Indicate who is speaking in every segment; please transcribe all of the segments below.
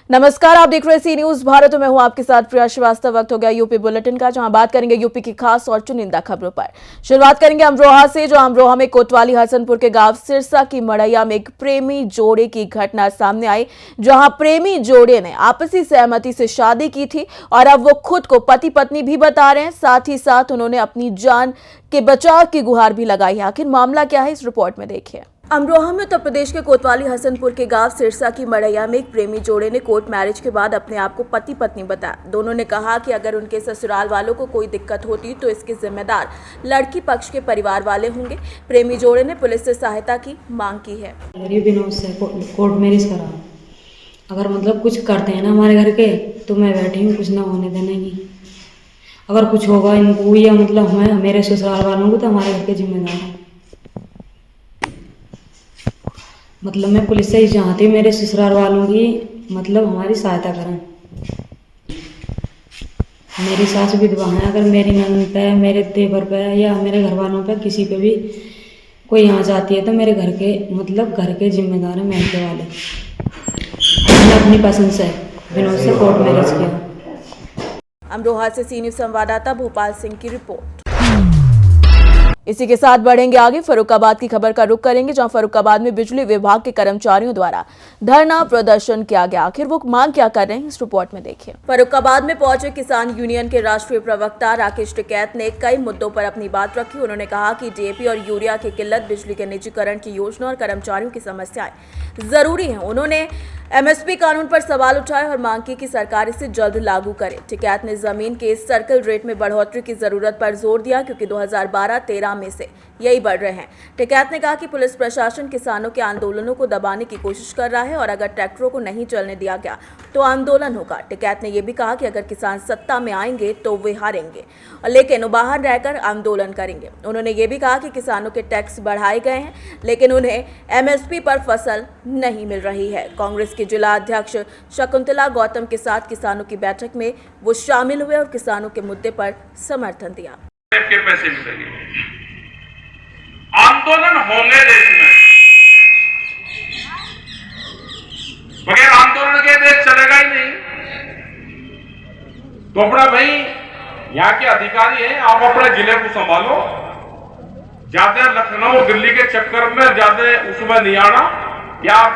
Speaker 1: नमस्कार, आप देख रहे हैं सी न्यूज भारत। मैं हूं आपके साथ प्रिया श्रीवास्तव। वक्त हो गया यूपी बुलेटिन का, जहां बात करेंगे यूपी की खास और चुनिंदा खबरों पर। शुरुआत करेंगे अमरोहा से, जो अमरोहा में कोतवाली हसनपुर के गांव सिरसा की मड़ैया में एक प्रेमी जोड़े की घटना सामने आई, जहां प्रेमी जोड़े ने आपसी सहमति से शादी की थी और अब वो खुद को पति पत्नी भी बता रहे हैं। साथ ही साथ उन्होंने अपनी जान के बचाव की गुहार भी लगाई है। आखिर मामला क्या है, इस रिपोर्ट में देखिए। अमरोहा में उत्तर प्रदेश के कोतवाली हसनपुर के गांव सिरसा की मड़ैया में एक प्रेमी जोड़े ने कोर्ट मैरिज के बाद अपने आप को पति पत्नी बताया। दोनों ने कहा कि अगर उनके ससुराल वालों को कोई दिक्कत होती तो इसके जिम्मेदार लड़की पक्ष के परिवार वाले होंगे। प्रेमी जोड़े ने पुलिस से सहायता की मांग की है।
Speaker 2: कोर्ट मैरिज करा, अगर मतलब कुछ करते हैं ना हमारे घर के तो मैं बैठी हूँ, कुछ ना होने देने की। अगर कुछ होगा इनको या मतलब हमें मेरे ससुराल वालों को तो हमारे घर के जिम्मेदार हैं। मतलब मैं पुलिस से ही चाहती हूँ मेरे ससुराल वालों की मतलब हमारी सहायता करें। मेरी सास विधवा है, अगर मेरी ननद पे, मेरे देवर पे या मेरे घर वालों पे किसी पे भी कोई यहाँ जाती है तो मेरे घर के मतलब घर के जिम्मेदार हैं मेरे वाले। मैंने अपनी पसंद से विनोद से कोर्ट मैरिज किया।
Speaker 1: अमरोहा से सी न्यूज संवाददाता भोपाल सिंह की रिपोर्ट। इसी के साथ बढ़ेंगे आगे, फर्रुखाबाद की खबर का रुख करेंगे, जहां फर्रुखाबाद में बिजली विभाग के कर्मचारियों द्वारा धरना प्रदर्शन किया गया। आखिर वो मांग क्या कर रहे हैं, इस रिपोर्ट में देखिए। फर्रुखाबाद में पहुंचे किसान यूनियन के राष्ट्रीय प्रवक्ता राकेश टिकैत ने कई मुद्दों पर अपनी बात रखी। उन्होंने कहा कि डीएपी और यूरिया की किल्लत, बिजली के निजीकरण की योजना और कर्मचारियों की समस्याएं जरूरी है। उन्होंने एमएसपी कानून पर सवाल उठाए और मांग की कि सरकार इसे जल्द लागू करे। टिकैत ने जमीन के सर्कल रेट में बढ़ोतरी की जरूरत पर जोर दिया, क्योंकि 2012-13 में से यही बढ़ रहे हैं। टिकैत ने कहा कि पुलिस प्रशासन किसानों के आंदोलनों को दबाने की कोशिश कर रहा है और अगर ट्रैक्टरों को नहीं चलने दिया गया तो आंदोलन होगा। टिकैत ने यह भी कहा कि अगर किसान सत्ता में आएंगे तो वे हारेंगे, लेकिन बाहर रहकर आंदोलन करेंगे। उन्होंने ये भी कहा कि किसानों के टैक्स बढ़ाए गए हैं, लेकिन उन्हें एमएसपी पर फसल नहीं मिल रही है। कांग्रेस के जिला अध्यक्ष शकुंतला गौतम के साथ किसानों की बैठक में वो शामिल हुए और किसानों के मुद्दे पर समर्थन दिया।
Speaker 3: के पैसे मिलेंगे, आंदोलन होंगे देश में, बगैर आंदोलन के देश चलेगा ही नहीं। तो अपना भाई यहाँ के अधिकारी हैं, आप अपने जिले को संभालो। ज्यादा लखनऊ दिल्ली के चक्कर में ज्यादा उसमें नहीं आना, या आप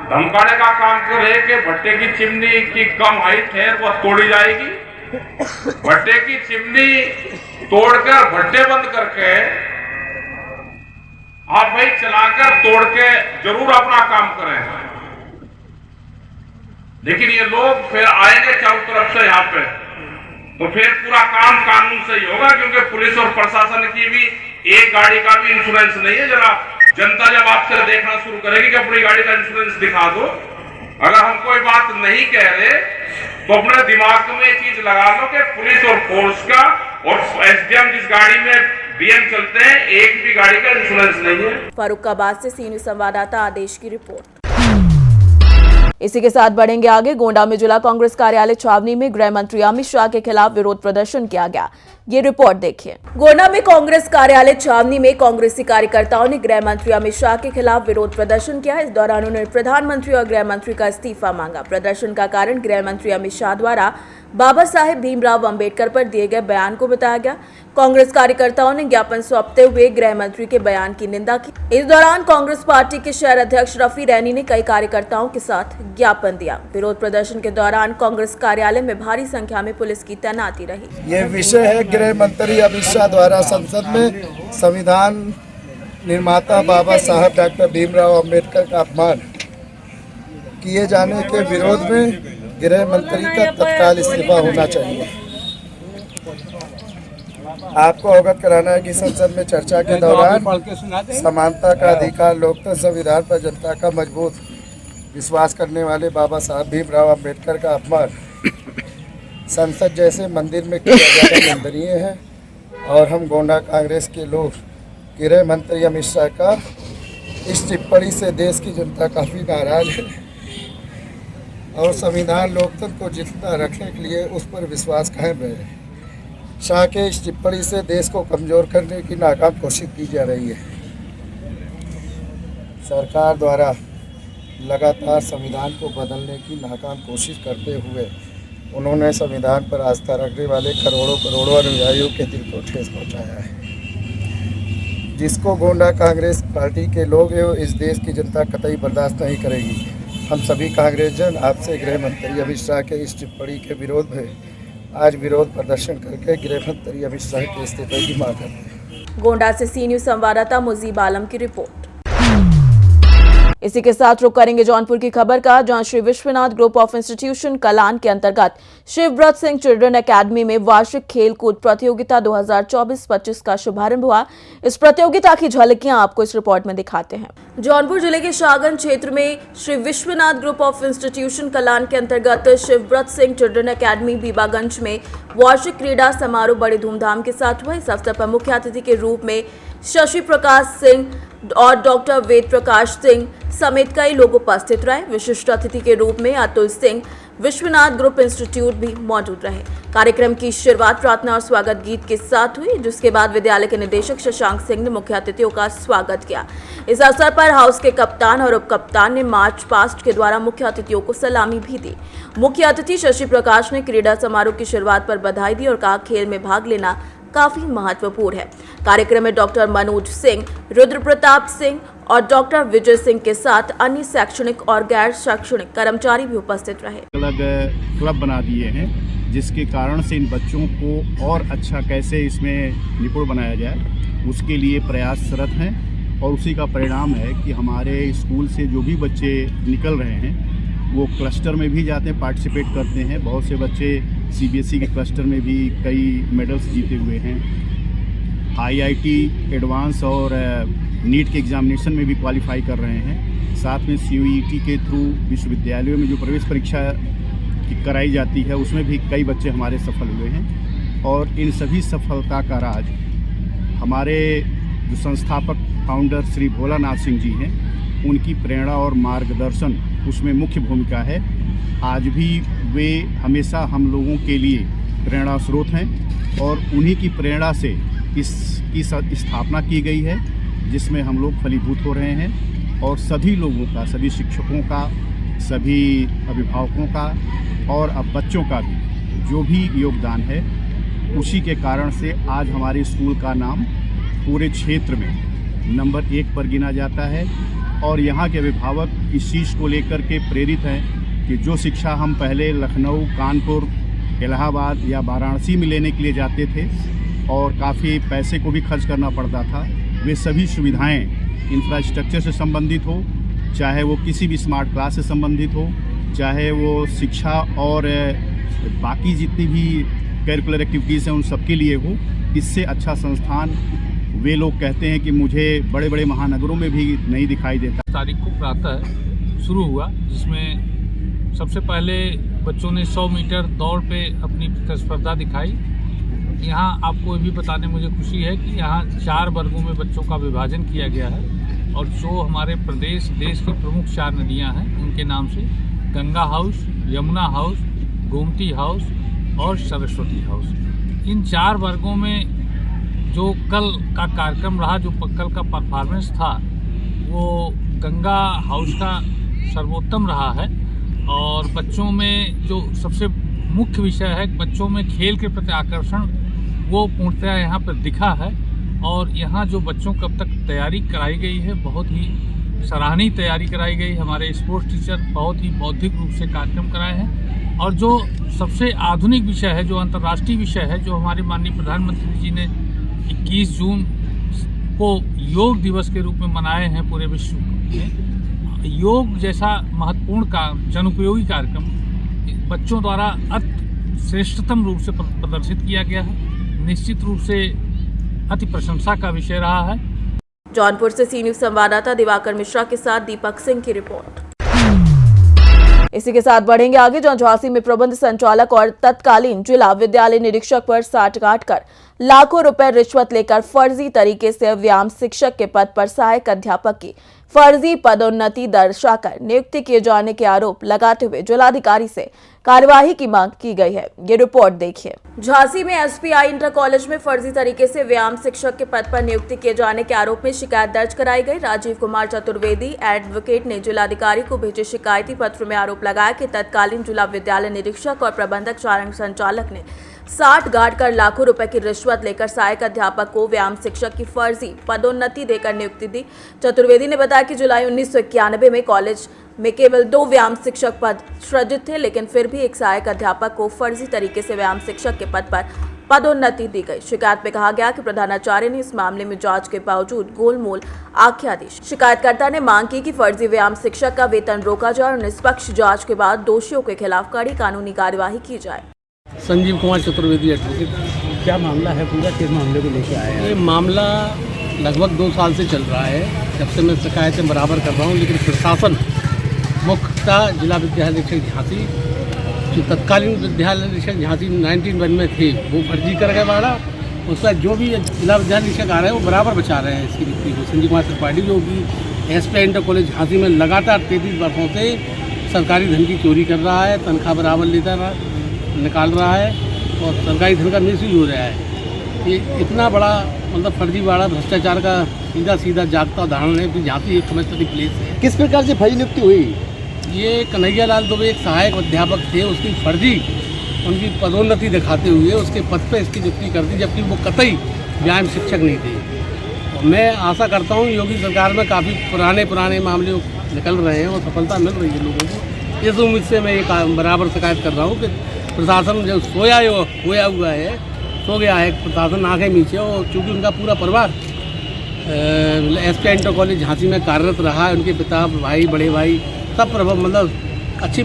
Speaker 3: धमकाने का काम करे कि भट्टे की चिमनी की कम हाइट है वो तोड़ी जाएगी। भट्टे की चिमनी तोड़कर भट्टे बंद करके आप भाई चलाकर तोड़ के जरूर अपना काम करें, लेकिन ये लोग फिर आएंगे चारों तरफ से यहाँ पे, तो फिर पूरा काम कानून से ही होगा। क्योंकि पुलिस और प्रशासन की भी एक गाड़ी का भी इंश्योरेंस नहीं है। जरा जनता जब आपसे देखना शुरू करेगी कि अपनी गाड़ी का इंश्योरेंस दिखा दो, अगर हम कोई बात नहीं कह रहे तो अपने दिमाग में ये चीज लगा लो कि पुलिस और फोर्स का और एसडीएम जिस गाड़ी में बीएम चलते हैं, एक भी गाड़ी का इंश्योरेंस नहीं है।
Speaker 1: फर्रुखाबाद से सी न्यूज संवाददाता आदेश की रिपोर्ट। इसी के साथ बढ़ेंगे आगे। गोंडा में जिला कांग्रेस कार्यालय छावनी में गृह मंत्री अमित शाह के खिलाफ विरोध प्रदर्शन किया गया। ये रिपोर्ट देखिए। गोंडा में कांग्रेस कार्यालय छावनी में कांग्रेसी कार्यकर्ताओं ने गृह मंत्री अमित शाह के खिलाफ विरोध प्रदर्शन किया। इस दौरान उन्होंने प्रधानमंत्री और गृह मंत्री का इस्तीफा मांगा। प्रदर्शन का कारण गृह मंत्री अमित शाह द्वारा बाबा साहेब भीमराव अंबेडकर पर दिए गए बयान को बताया गया। कांग्रेस कार्यकर्ताओं ने ज्ञापन सौंपते हुए गृह मंत्री के बयान की निंदा की। इस दौरान कांग्रेस पार्टी के शहर अध्यक्ष रफी रैनी ने कई कार्यकर्ताओं के साथ ज्ञापन दिया। विरोध प्रदर्शन के दौरान कांग्रेस कार्यालय में भारी संख्या में पुलिस की तैनाती रही।
Speaker 4: ये विषय है गृह मंत्री अमित शाह द्वारा संसद में संविधान निर्माता बाबा साहब डॉक्टर भीमराव अंबेडकर का अपमान किए जाने के विरोध में गृह मंत्री का तत्काल इस्तीफा होना चाहिए। आपको अवगत कराना है कि संसद में चर्चा के दौरान समानता का अधिकार, लोकतंत्र, संविधान पर जनता का मजबूत विश्वास करने वाले बाबा साहब भीमराव अंबेडकर का अपमान संसद जैसे मंदिर में किया जाना निंदनीय है और हम गोंडा कांग्रेस के लोग गृह मंत्री अमित शाह का इस टिप्पणी से देश की जनता काफ़ी नाराज है और संविधान लोकतंत्र को जिंदा रखने के लिए उस पर विश्वास कायम रहे। शाह के इस टिप्पणी से देश को कमज़ोर करने की नाकाम कोशिश की जा रही है। सरकार द्वारा लगातार संविधान को बदलने की नाकाम कोशिश करते हुए उन्होंने संविधान पर आस्था रखने वाले करोड़ों अनुयायियों के दिल को ठेस पहुंचाया है, जिसको गोंडा कांग्रेस पार्टी के लोग एवं इस देश की जनता कतई बर्दाश्त नहीं करेगी। हम सभी कांग्रेस जन आपसे गृह मंत्री अमित शाह के इस टिप्पणी के विरोध में आज विरोध प्रदर्शन करके गृह मंत्री अमित शाह के इस्तीफे की मांग करते हैं।
Speaker 1: गोंडा से सी न्यूज संवाददाता मुजीब आलम की रिपोर्ट। इसी के साथ रुक करेंगे जौनपुर की खबर का, जहां Shri Vishwanath group of institution Kalan के अंतर्गत शिवव्रत सिंह चिल्ड्रन एकेडमी में वार्षिक खेलकूद प्रतियोगिता 2024-25 का शुभारंभ हुआ। इस प्रतियोगिता की झलकियां आपको इस रिपोर्ट में दिखाते हैं। जौनपुर जिले के शाहगंज क्षेत्र में Shri Vishwanath group of institution Kalan के अंतर्गत शिवव्रत सिंह चिल्ड्रन एकेडमी बीबागंज में वार्षिक क्रीड़ा समारोह बड़े धूमधाम के साथ हुआ। इस अवसर पर मुख्य अतिथि के रूप में शशि प्रकाश सिंह और डॉक्टर वेद प्रकाश सिंह समेत कई लोग उपस्थित रहे। विशिष्ट अतिथि के रूप में अतुल सिंह विश्वनाथ ग्रुप इंस्टीट्यूट भी मौजूद रहे। कार्यक्रम की शुरुआत प्रार्थना और स्वागत गीत के साथ हुई, जिसके बाद विद्यालय के निदेशक शशांक सिंह ने मुख्य अतिथियों का स्वागत किया। इस अवसर पर हाउस के कप्तान और उप कप्तान ने मार्च पास्ट के द्वारा मुख्य अतिथियों को सलामी भी दी। मुख्य अतिथि शशि प्रकाश ने क्रीड़ा समारोह की शुरुआत पर बधाई दी और कहा, खेल में भाग लेना काफी महत्वपूर्ण है। कार्यक्रम में डॉक्टर मनोज सिंह, रुद्र प्रताप सिंह और डॉक्टर विजय सिंह के साथ अन्य शैक्षणिक और गैर शैक्षणिक कर्मचारी भी उपस्थित रहे।
Speaker 5: अलग क्लब बना दिए हैं, जिसके कारण से इन बच्चों को और अच्छा कैसे इसमें निपुण बनाया जाए उसके लिए प्रयासरत हैं। और उसी का परिणाम है कि हमारे स्कूल से जो भी बच्चे निकल रहे हैं वो क्लस्टर में भी जाते हैं, पार्टिसिपेट करते हैं। बहुत से बच्चे सीबीएसई के क्लस्टर में भी कई मेडल्स जीते हुए हैं। आईआईटी एडवांस और नीट के एग्जामिनेशन में भी क्वालिफाई कर रहे हैं। साथ में सीयूईटी के थ्रू विश्वविद्यालयों में जो प्रवेश परीक्षा कराई जाती है उसमें भी कई बच्चे हमारे सफल हुए हैं। और इन सभी सफलता का राज हमारे जो संस्थापक फाउंडर श्री भोलानाथ सिंह जी हैं, उनकी प्रेरणा और मार्गदर्शन उसमें मुख्य भूमिका है। आज भी वे हमेशा हम लोगों के लिए प्रेरणा स्रोत हैं और उन्हीं की प्रेरणा से इसकी स्थापना की गई है, जिसमें हम लोग फलीभूत हो रहे हैं। और सभी लोगों का, सभी शिक्षकों का, सभी अभिभावकों का और अब बच्चों का भी जो भी योगदान है, उसी के कारण से आज हमारे स्कूल का नाम पूरे क्षेत्र में नंबर 1 पर गिना जाता है। और यहाँ के अभिभावक इस चीज़ को लेकर के प्रेरित हैं कि जो शिक्षा हम पहले लखनऊ, कानपुर, इलाहाबाद या वाराणसी में लेने के लिए जाते थे और काफ़ी पैसे को भी खर्च करना पड़ता था, वे सभी सुविधाएं इंफ्रास्ट्रक्चर से संबंधित हो, चाहे वो किसी भी स्मार्ट क्लास से संबंधित हो, चाहे वो शिक्षा और बाकी जितनी भी करिकुलर एक्टिविटीज़ हैं उन सबके लिए हो। इससे अच्छा संस्थान वे लोग कहते हैं कि मुझे बड़े बड़े महानगरों में भी नहीं दिखाई देता।
Speaker 6: तारीख को प्रातः शुरू हुआ, जिसमें सबसे पहले बच्चों ने 100 मीटर दौड़ पे अपनी प्रतिस्पर्धा दिखाई। यहाँ आपको ये भी बताने मुझे खुशी है कि यहाँ 4 वर्गों में बच्चों का विभाजन किया गया है। और जो हमारे देश की प्रमुख 4 नदियाँ हैं उनके नाम से Ganga house, Yamuna house, Gomti house और सरस्वती हाउस। इन 4 वर्गों में जो कल का कार्यक्रम रहा, जो कल का परफॉर्मेंस था, वो गंगा हाउस का सर्वोत्तम रहा है। और बच्चों में जो सबसे मुख्य विषय है, बच्चों में खेल के प्रति आकर्षण, वो पूर्णतः यहाँ पर दिखा है। और यहाँ जो बच्चों को अब तक तैयारी कराई गई है, बहुत ही सराहनीय तैयारी कराई गई। हमारे स्पोर्ट्स टीचर बहुत ही बौद्धिक रूप से कार्यक्रम कराए हैं। और जो सबसे आधुनिक विषय है, जो अंतर्राष्ट्रीय विषय है, जो हमारे माननीय प्रधानमंत्री जी ने 21 जून को योग दिवस के रूप में मनाए हैं पूरे विश्व में, योग जैसा महत्वपूर्ण का जनोपयोगी कार्यक्रम बच्चों द्वारा अति श्रेष्ठतम रूप से प्रदर्शित किया गया है। निश्चित रूप से अति प्रशंसा का विषय रहा है।
Speaker 1: जौनपुर से सी न्यूज संवाददाता दिवाकर मिश्रा के साथ दीपक सिंह की रिपोर्ट। इसी के साथ बढ़ेंगे आगे, जहां झांसी में प्रबंध संचालक और तत्कालीन जिला विद्यालय निरीक्षक पर साठगांठ कर लाखों रुपए रिश्वत लेकर फर्जी तरीके से व्यायाम शिक्षक के पद पर सहायक अध्यापक की फर्जी पदोन्नति दर्शाकर नियुक्ति किए जाने के आरोप लगाते हुए जिलाधिकारी से कार्यवाही की मांग की गई है। ये रिपोर्ट देखिए। झांसी में एसपीआई इंटर कॉलेज में फर्जी तरीके से व्यायाम शिक्षक के पद पर नियुक्ति किए जाने के आरोप में शिकायत दर्ज कराई गई। राजीव कुमार चतुर्वेदी एडवोकेट ने जिलाधिकारी को भेजे शिकायती पत्र में आरोप लगाया कि तत्कालीन जिला विद्यालय निरीक्षक और प्रबंधक चारण संचालक ने 60 गाड़ कर लाखों रुपए की रिश्वत लेकर सहायक अध्यापक को व्यायाम शिक्षक की फर्जी पदोन्नति देकर नियुक्ति दी। चतुर्वेदी ने बताया कि जुलाई 1991 में कॉलेज में केवल 2 व्यायाम शिक्षक पद सृजित थे, लेकिन फिर भी एक सहायक अध्यापक को फर्जी तरीके से व्यायाम शिक्षक के पद पर पदोन्नति दी गई। शिकायत में कहा गया कि प्रधानाचार्य ने इस मामले में जांच के बावजूद गोलमोल आख्या दी। शिकायतकर्ता ने मांग की कि फर्जी व्यायाम शिक्षक का वेतन रोका जाए और निष्पक्ष जांच के बाद दोषियों के खिलाफ कड़ी कानूनी कार्यवाही की जाए।
Speaker 7: संजीव कुमार चतुर्वेदी एडवोकेट।
Speaker 8: क्या मामला है पूरा, किस मामले को लेकर आए हैं?
Speaker 7: ये मामला लगभग 2 साल से चल रहा है, जब से मैं शिकायतें बराबर कर रहा हूँ, लेकिन प्रशासन मुख्यतः जिला विद्यालय निरीक्षक झांसी, जो तत्कालीन विद्यालय निरीक्षक झांसी 1991 में थे, वो फर्जी कर गए वाला। उसका जो भी जिला विद्यालय निरीक्षक आ रहे हैं वो बराबर बचा रहे हैं इसकी नियुक्ति को। संजीव कुमार त्रिपाठी जो कि एसपीआई इंटर कॉलेज झांसी में लगातार 33 वर्षों से सरकारी धन की चोरी कर रहा है, तनख्वाह बराबर लेता रहा, निकाल रहा है और सरकारी धन का मिसयूज हो रहा है। ये इतना बड़ा मतलब फर्जीवाड़ा भ्रष्टाचार का सीधा जागता उदाहरण है कि झांसी एक समझ प्लेस है।
Speaker 8: किस प्रकार से फर्जी नियुक्ति हुई?
Speaker 7: ये कन्हैया लाल दुबे एक सहायक अध्यापक थे, उसकी फर्जी उनकी पदोन्नति दिखाते हुए उसके पद पर इसकी नियुक्ति कर दी, जबकि वो कतई व्यायाम शिक्षक नहीं थे। और मैं आशा करता हूँ योगी सरकार में काफ़ी पुराने मामले निकल रहे हैं और सफलता मिल रही है लोगों को। इस उम्मीद से मैं ये बराबर शिकायत कर रहा हूँ कि प्रशासन जो सोया हुआ है, सो गया है प्रशासन आंखें नीचे। और चूँकि उनका पूरा परिवार एसपीआई इंटर कॉलेज झांसी में कार्यरत रहा है, उनके पिता, भाई, बड़े भाई सब मतलब अच्छी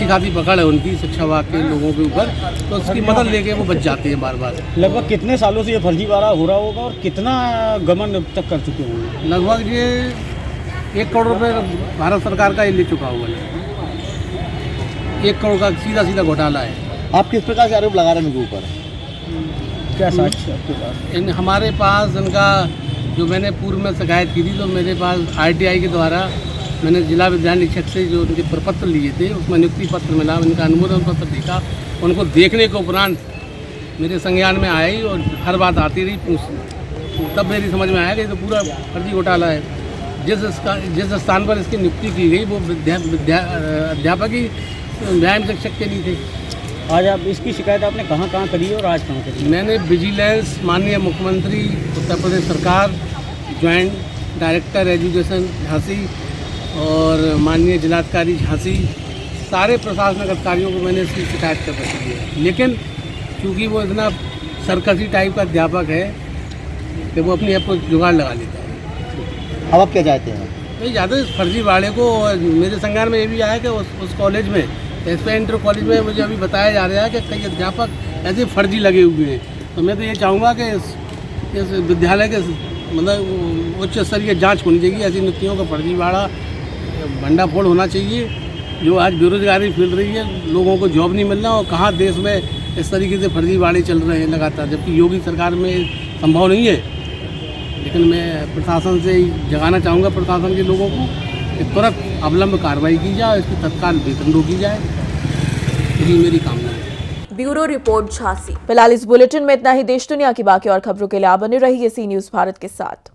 Speaker 7: खासी पकड़ है उनकी शिक्षा विभाग के लोगों के ऊपर, तो उसकी मदद लेके वो बच जाते हैं बार।
Speaker 8: लगभग कितने सालों से ये फर्जीवाड़ा हो रहा होगा और कितना गमन अब तक कर चुके होंगे?
Speaker 7: लगभग ये 1 करोड़ रुपये भारत सरकार का ये ले चुका हुआ है। 1 करोड़ का सीधा घोटाला है।
Speaker 8: आप किस प्रकार से आरोप लगा रहे हैं उनके ऊपर? क्या साक्ष्य आपके पास?
Speaker 7: हमारे पास इनका जो मैंने पूर्व में शिकायत की थी, तो मेरे पास आरटीआई के द्वारा मैंने जिला विद्यालय निरीक्षक से जो उनके प्रपत्र लिए थे उसमें नियुक्ति पत्र मिला, उनका अनुमोदन पत्र देखा। उनको देखने के उपरांत मेरे संज्ञान में आई और हर बात आती रही, तब मेरी समझ में आया कि ये तो पूरा फर्जी घोटाला है। जिस स्थान पर इसकी नियुक्ति की गई वो अध्यापक ही व्यायाम शिक्षक के नहीं थे।
Speaker 8: आज आप इसकी शिकायत आपने कहाँ करी और आज कहाँ करी?
Speaker 7: मैंने विजिलेंस, माननीय मुख्यमंत्री उत्तर प्रदेश सरकार, ज्वाइंट डायरेक्टर एजुकेशन झांसी और माननीय जिलाधिकारी झांसी, सारे प्रशासनिक अधिकारियों को मैंने इसकी शिकायत कर रखी है। लेकिन चूँकि वो इतना सरकसी टाइप का अध्यापक है कि वो अपनी आपको जुगाड़ लगा लेता है।
Speaker 8: अब आप क्या चाहते हैं?
Speaker 7: नहीं चाहते इस फर्जीवाड़े को। मेरे संज्ञान में ये भी आया कि उस कॉलेज में, एसपीआई इंटर कॉलेज में, मुझे अभी बताया जा रहा है कि कई अध्यापक ऐसे फर्जी लगे हुए हैं। तो मैं तो ये चाहूँगा कि इस विद्यालय के मतलब उच्च स्तरीय जाँच होनी चाहिए। ऐसी नियुक्तियों का फर्जीवाड़ा भंडाफोड़ होना चाहिए। जो आज बेरोजगारी फैल रही है, लोगों को जॉब नहीं मिल रहा, और कहाँ देश में इस तरीके से फर्जीवाड़े चल रहे हैं लगातार, जबकि योगी सरकार में संभव नहीं है। लेकिन मैं प्रशासन से जगाना चाहूँगा, प्रशासन के लोगों को, कि तुरंत अवलंब कार्रवाई की जाए, इसकी तत्काल वेतन रोकी जाए। यही मेरी कामना है।
Speaker 1: Bureau report Jhansi. फिलहाल इस बुलेटिन में इतना ही। देश दुनिया की बाकी और खबरों के लिए आप बने रहिए सी न्यूज़ भारत के साथ।